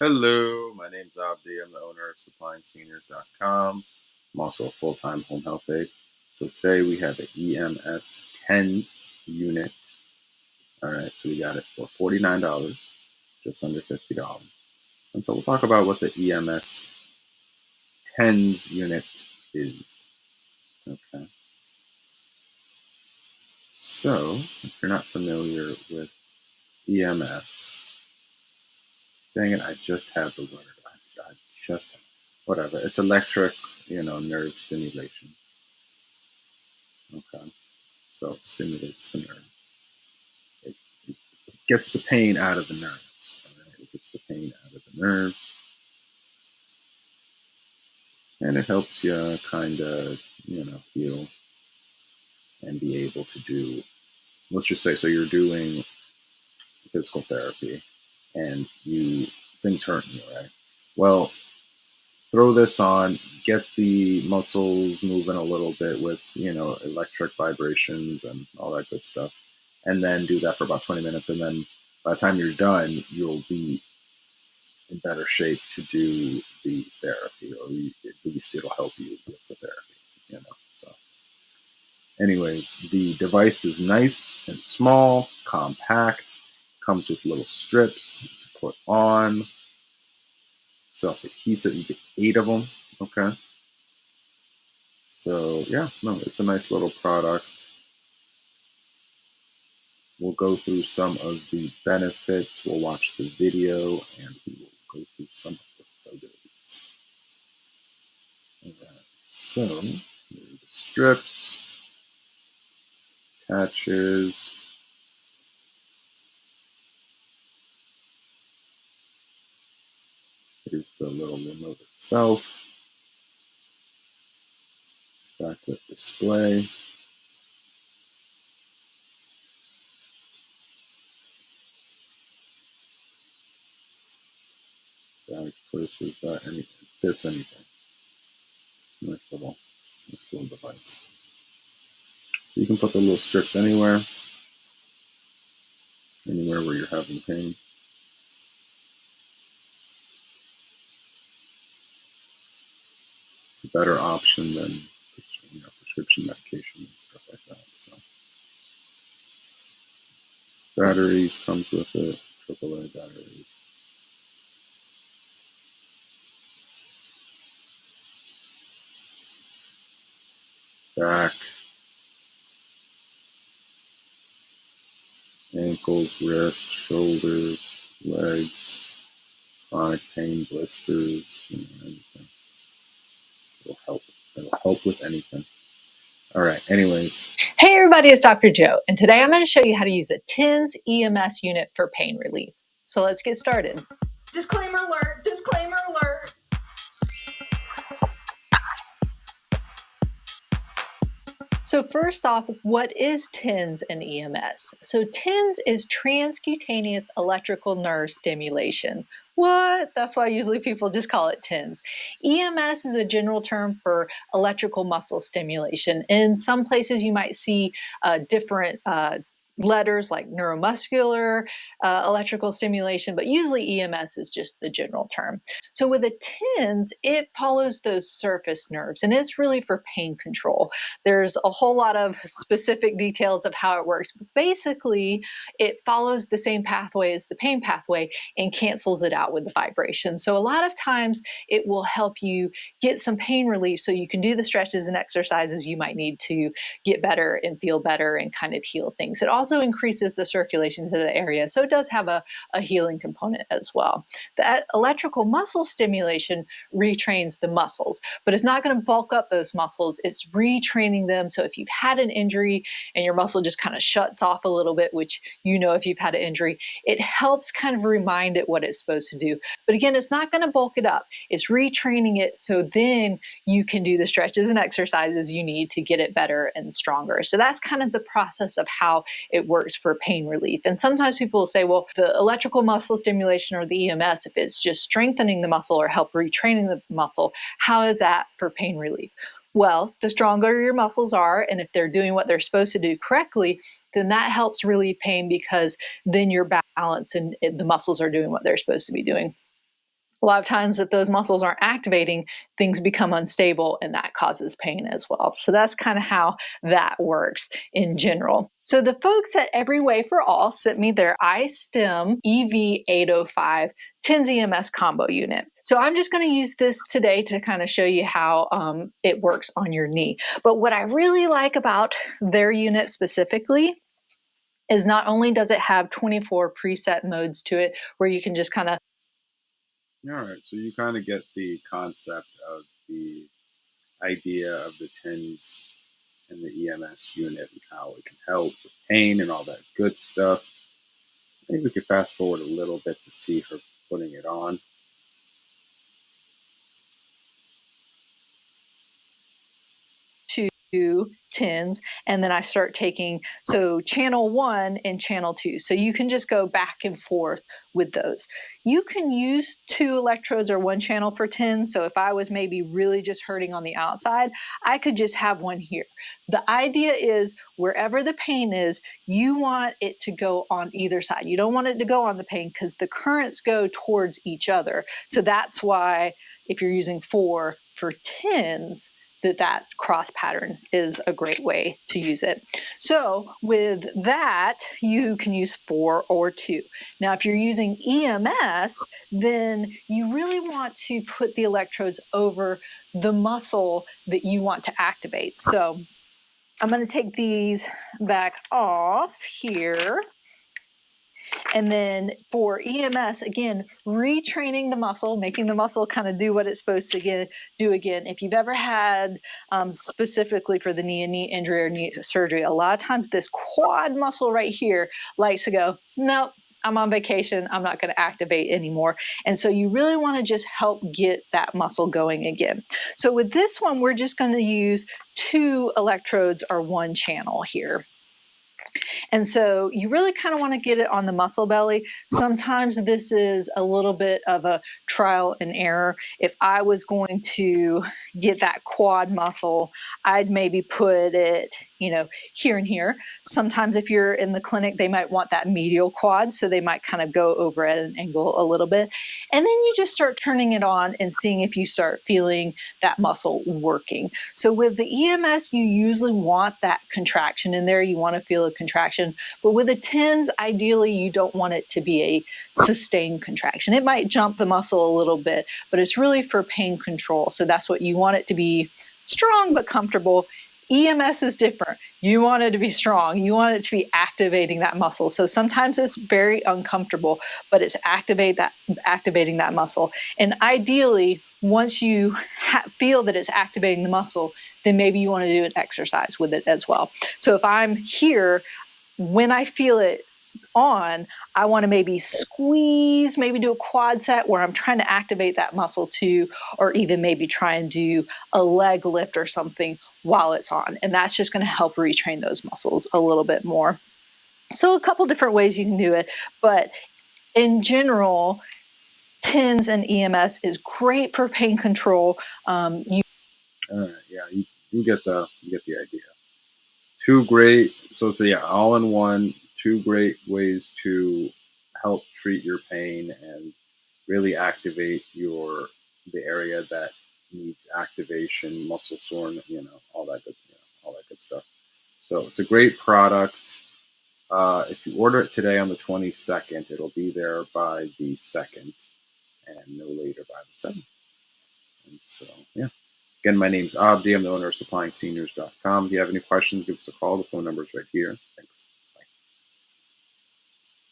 Hello, my name's Abdi. I'm the owner of SupplyingSeniors.com. I'm also a full-time home health aide. So today we have an EMS Tens unit. All right, so we got it for $49, just under $50. And so we'll talk about what the EMS Tens unit is. Okay. So if you're not familiar with EMS, dang it, I just had the word. I just, whatever. It's electric, nerve stimulation. Okay. So it stimulates the nerves. It gets the pain out of the nerves. All right? It gets the pain out of the nerves. And it helps you kind of, heal and be able to do, let's just say, so you're doing physical therapy and things hurting you, right? Well, throw this on, get the muscles moving a little bit with, electric vibrations and all that good stuff. And then do that for about 20 minutes. And then by the time you're done, you'll be in better shape to do the therapy, or at least it'll help you with the therapy, So anyways, the device is nice and small, compact, comes with little strips to put on, self-adhesive. You get 8 of them, okay? So yeah, no, it's a nice little product. We'll go through some of the benefits. We'll watch the video and we will go through some of the photos. All right, so here are the strips, attaches. Here's the little remote itself. Backlit display. Bags, purses, anything. Fits anything. It's a nice little device. You can put the little strips anywhere where you're having pain. It's a better option than prescription medication and stuff like that. So batteries comes with it, AAA batteries. Back, ankles, wrists, shoulders, legs, chronic pain, blisters, anything. It'll help with anything. All right, anyways. Hey everybody, it's Dr. Joe, and today I'm going to show you how to use a TENS EMS unit for pain relief. So let's get started. Disclaimer alert, disclaimer alert. So first off, what is TENS and EMS? So TENS is transcutaneous electrical nerve stimulation. What? That's why usually people just call it TENS. EMS is a general term for electrical muscle stimulation. In some places you might see different letters like neuromuscular electrical stimulation, but usually EMS is just the general term. So with a TENS, it follows those surface nerves, and it's really for pain control. There's a whole lot of specific details of how it works, but basically it follows the same pathway as the pain pathway and cancels it out with the vibration. So a lot of times it will help you get some pain relief so you can do the stretches and exercises you might need to get better and feel better and kind of heal things. It also increases the circulation to the area, so it does have a healing component as well. The electrical muscle stimulation retrains the muscles, but it's not going to bulk up those muscles. It's retraining them. So if you've had an injury and your muscle just kind of shuts off a little bit, which if you've had an injury, it helps kind of remind it what it's supposed to do. But again, it's not going to bulk it up. It's retraining it so then you can do the stretches and exercises you need to get it better and stronger. So that's kind of the process of how it works for pain relief. And sometimes people will say, well, the electrical muscle stimulation or the EMS, if it's just strengthening the muscle or help retraining the muscle, how is that for pain relief? Well, the stronger your muscles are, and if they're doing what they're supposed to do correctly, then that helps relieve pain because then you're balanced and the muscles are doing what they're supposed to be doing. A lot of times if those muscles aren't activating, things become unstable and that causes pain as well. So that's kind of how that works in general. So the folks at Every Way for All sent me their iStem EV805 Tens EMS combo unit. So I'm just going to use this today to kind of show you how it works on your knee. But what I really like about their unit specifically is not only does it have 24 preset modes to it where you can just kind of All right, so you kind of get the concept of the idea of the TINS and the EMS unit and how it can help with pain and all that good stuff. Maybe we could fast forward a little bit to see her putting it on. tens, and then I start taking channel 1 and channel 2. So you can just go back and forth with those. You can use 2 electrodes or 1 channel for tens. So if I was maybe really just hurting on the outside, I could just have one here. The idea is wherever the pain is, you want it to go on either side. You don't want it to go on the pain because the currents go towards each other. So that's why if you're using 4 for tens, that cross pattern is a great way to use it. So with that, you can use 4 or 2. Now, if you're using EMS, then you really want to put the electrodes over the muscle that you want to activate. So I'm going to take these back off here. And then for EMS, again, retraining the muscle, making the muscle kind of do what it's supposed to do again. If you've ever had specifically for the knee, a knee injury or knee surgery, a lot of times this quad muscle right here likes to go, nope, I'm on vacation. I'm not going to activate anymore. And so you really want to just help get that muscle going again. So with this one, we're just going to use 2 electrodes or 1 channel here. And so you really kind of want to get it on the muscle belly. Sometimes this is a little bit of a trial and error. If I was going to get that quad muscle, I'd maybe put it, here and here. Sometimes if you're in the clinic, they might want that medial quad, so they might kind of go over at an angle a little bit. And then you just start turning it on and seeing if you start feeling that muscle working. So with the EMS, you usually want that contraction in there. You want to feel a contraction. But with the tens, ideally, you don't want it to be a sustained contraction. It might jump the muscle a little bit, but it's really for pain control. So that's what you want it to be, strong but comfortable. EMS is different. You want it to be strong. You want it to be activating that muscle. So sometimes it's very uncomfortable, but it's activating that muscle. And ideally, once you feel that it's activating the muscle, then maybe you want to do an exercise with it as well. So if I'm here, when I feel it on, I want to maybe squeeze, maybe do a quad set where I'm trying to activate that muscle too, or even maybe try and do a leg lift or something while it's on. And that's just going to help retrain those muscles a little bit more. So a couple different ways you can do it, but in general, TINS and EMS is great for pain control. Yeah, you get the idea. 2 great, so it's all in one. 2 great ways to help treat your pain and really activate the area that needs activation, muscle soreness, all that good stuff. So it's a great product. If you order it today on the 22nd, it'll be there by the 2nd, and no later by the 7th. And so, yeah. Again, my name's Abdi. I'm the owner of SupplyingSeniors.com. If you have any questions, give us a call. The phone number is right here.